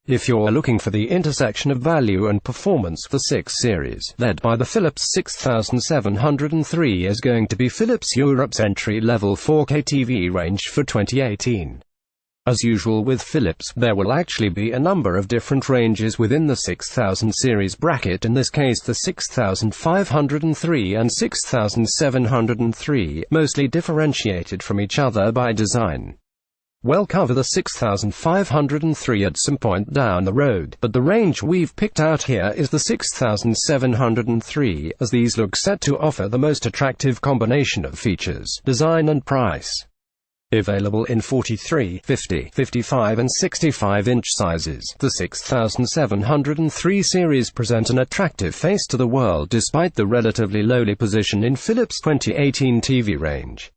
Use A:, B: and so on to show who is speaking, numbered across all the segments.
A: If you're looking for the intersection of value and performance, the 6 series, led by the Philips 6703, is going to be Philips Europe's entry-level 4K TV range for 2018. As usual with Philips, there will actually be a number of different ranges within the 6000 series bracket, in this case the 6503 and 6703, mostly differentiated from each other by design. We'll cover the 6503 at some point down the road, but the range we've picked out here is the 6703, as these look set to offer the most attractive combination of features, design and price. Available in 43, 50, 55 and 65-inch sizes, the 6703 series present an attractive face to the world despite the relatively lowly position in Philips' 2018 TV range.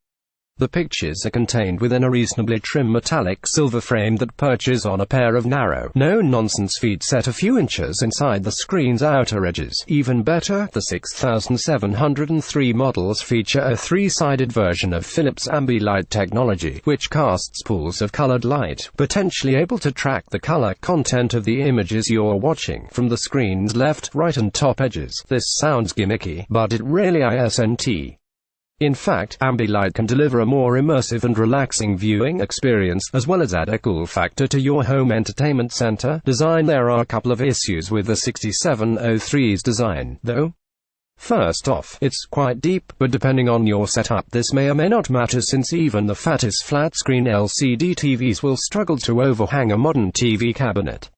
A: The pictures are contained within a reasonably trim metallic silver frame that perches on a pair of narrow, no-nonsense feet set a few inches inside the screen's outer edges. Even better, the 6703 models feature a 3-sided version of Philips Ambilight technology, which casts pools of colored light, potentially able to track the color content of the images you're watching from the screen's left, right and top edges. This sounds gimmicky, but it really isn't. In fact, Ambilight can deliver a more immersive and relaxing viewing experience, as well as add a cool factor to your home entertainment center design. There are a couple of issues with the 6703's design, though. First off, it's quite deep, but depending on your setup this may or may not matter, since even the fattest flat-screen LCD TVs will struggle to overhang a modern TV cabinet.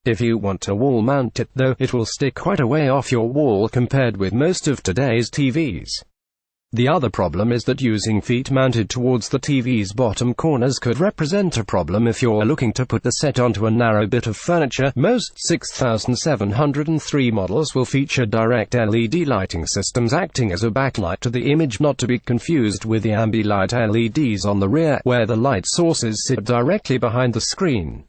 A: If you want to wall-mount it, though, it will stick quite a way off your wall compared with most of today's TVs. The other problem is that using feet mounted towards the TV's bottom corners could represent a problem if you're looking to put the set onto a narrow bit of furniture. Most 6703 models will feature direct LED lighting systems acting as a backlight to the image, not to be confused with the Ambilight LEDs on the rear, where the light sources sit directly behind the screen.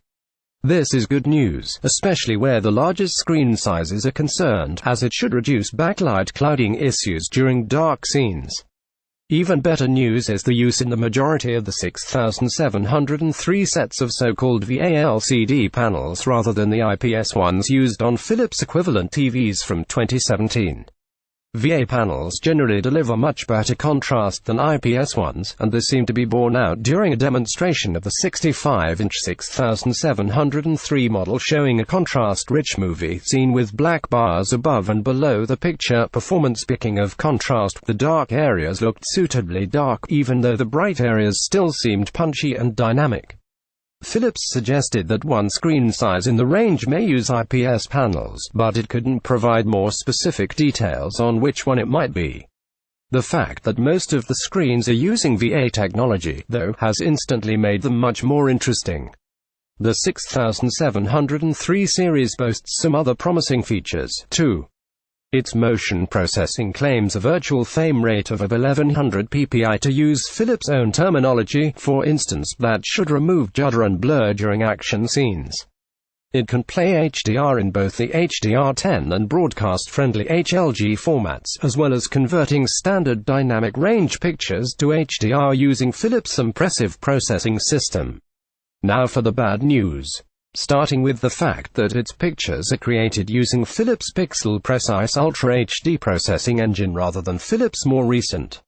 A: This is good news, especially where the largest screen sizes are concerned, as it should reduce backlight clouding issues during dark scenes. Even better news is the use in the majority of the 6703 sets of so-called VA LCD panels rather than the IPS ones used on Philips equivalent TVs from 2017. VA panels generally deliver much better contrast than IPS ones, and this seemed to be borne out during a demonstration of the 65-inch 6703 model, showing a contrast-rich movie scene with black bars above and below the picture performance. Speaking of contrast, the dark areas looked suitably dark, even though the bright areas still seemed punchy and dynamic. Philips suggested that one screen size in the range may use IPS panels, but it couldn't provide more specific details on which one it might be. The fact that most of the screens are using VA technology, though, has instantly made them much more interesting. The 6703 series boasts some other promising features, too. Its motion processing claims a virtual frame rate of 1100 ppi, to use Philips' own terminology, for instance, that should remove judder and blur during action scenes. It can play HDR in both the HDR10 and broadcast-friendly HLG formats, as well as converting standard dynamic range pictures to HDR using Philips' impressive processing system. Now for the bad news. Starting with the fact that its pictures are created using Philips' Pixel Precise Ultra HD processing engine rather than Philips' more recent,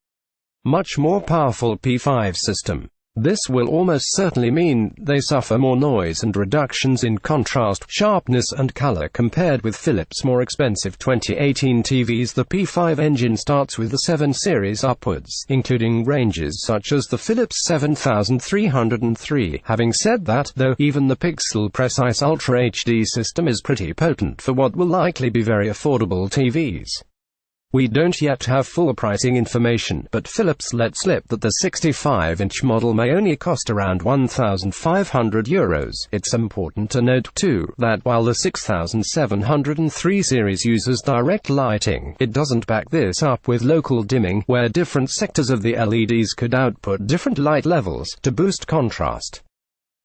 A: much more powerful P5 system. This will almost certainly mean they suffer more noise and reductions in contrast, sharpness and color compared with Philips' more expensive 2018 TVs. The P5 engine starts with the 7 series upwards, including ranges such as the Philips 7303. Having said that, though, even the Pixel Precise Ultra HD system is pretty potent for what will likely be very affordable TVs. We don't yet have full pricing information, but Philips let slip that the 65-inch model may only cost around €1,500. It's important to note, too, that while the 6703 series uses direct lighting, it doesn't back this up with local dimming, where different sectors of the LEDs could output different light levels to boost contrast.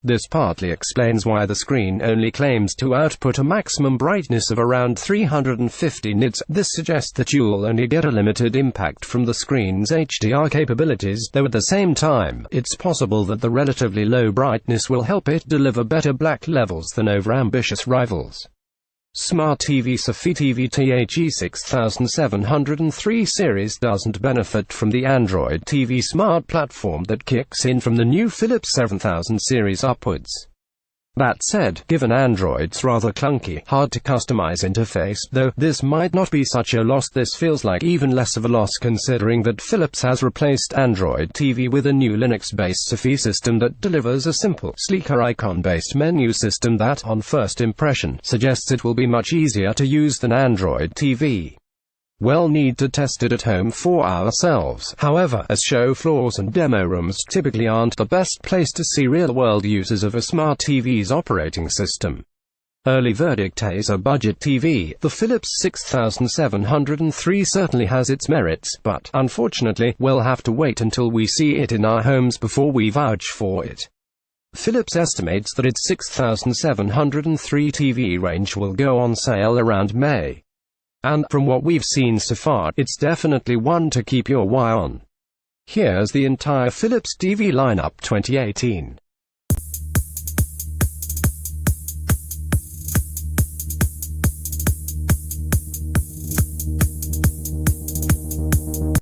A: This partly explains why the screen only claims to output a maximum brightness of around 350 nits. This suggests that you'll only get a limited impact from the screen's HDR capabilities, though at the same time, it's possible that the relatively low brightness will help it deliver better black levels than overambitious rivals. Smart TV Safari TV THE 6703 series doesn't benefit from the Android TV Smart platform that kicks in from the new Philips 7000 series upwards. That said, given Android's rather clunky, hard to customize interface, though this might not be such a loss, this feels like even less of a loss considering that Philips has replaced Android TV with a new Linux-based Safari system that delivers a simple, sleeker icon-based menu system that, on first impression, suggests it will be much easier to use than Android TV. We'll need to test it at home for ourselves, however, as show floors and demo rooms typically aren't the best place to see real-world uses of a smart TV's operating system. Early verdict: as a budget TV, the Philips 6703 certainly has its merits, but, unfortunately, we'll have to wait until we see it in our homes before we vouch for it. Philips estimates that its 6703 TV range will go on sale around May. And, from what we've seen so far, it's definitely one to keep your eye on. Here's the entire Philips TV lineup 2018.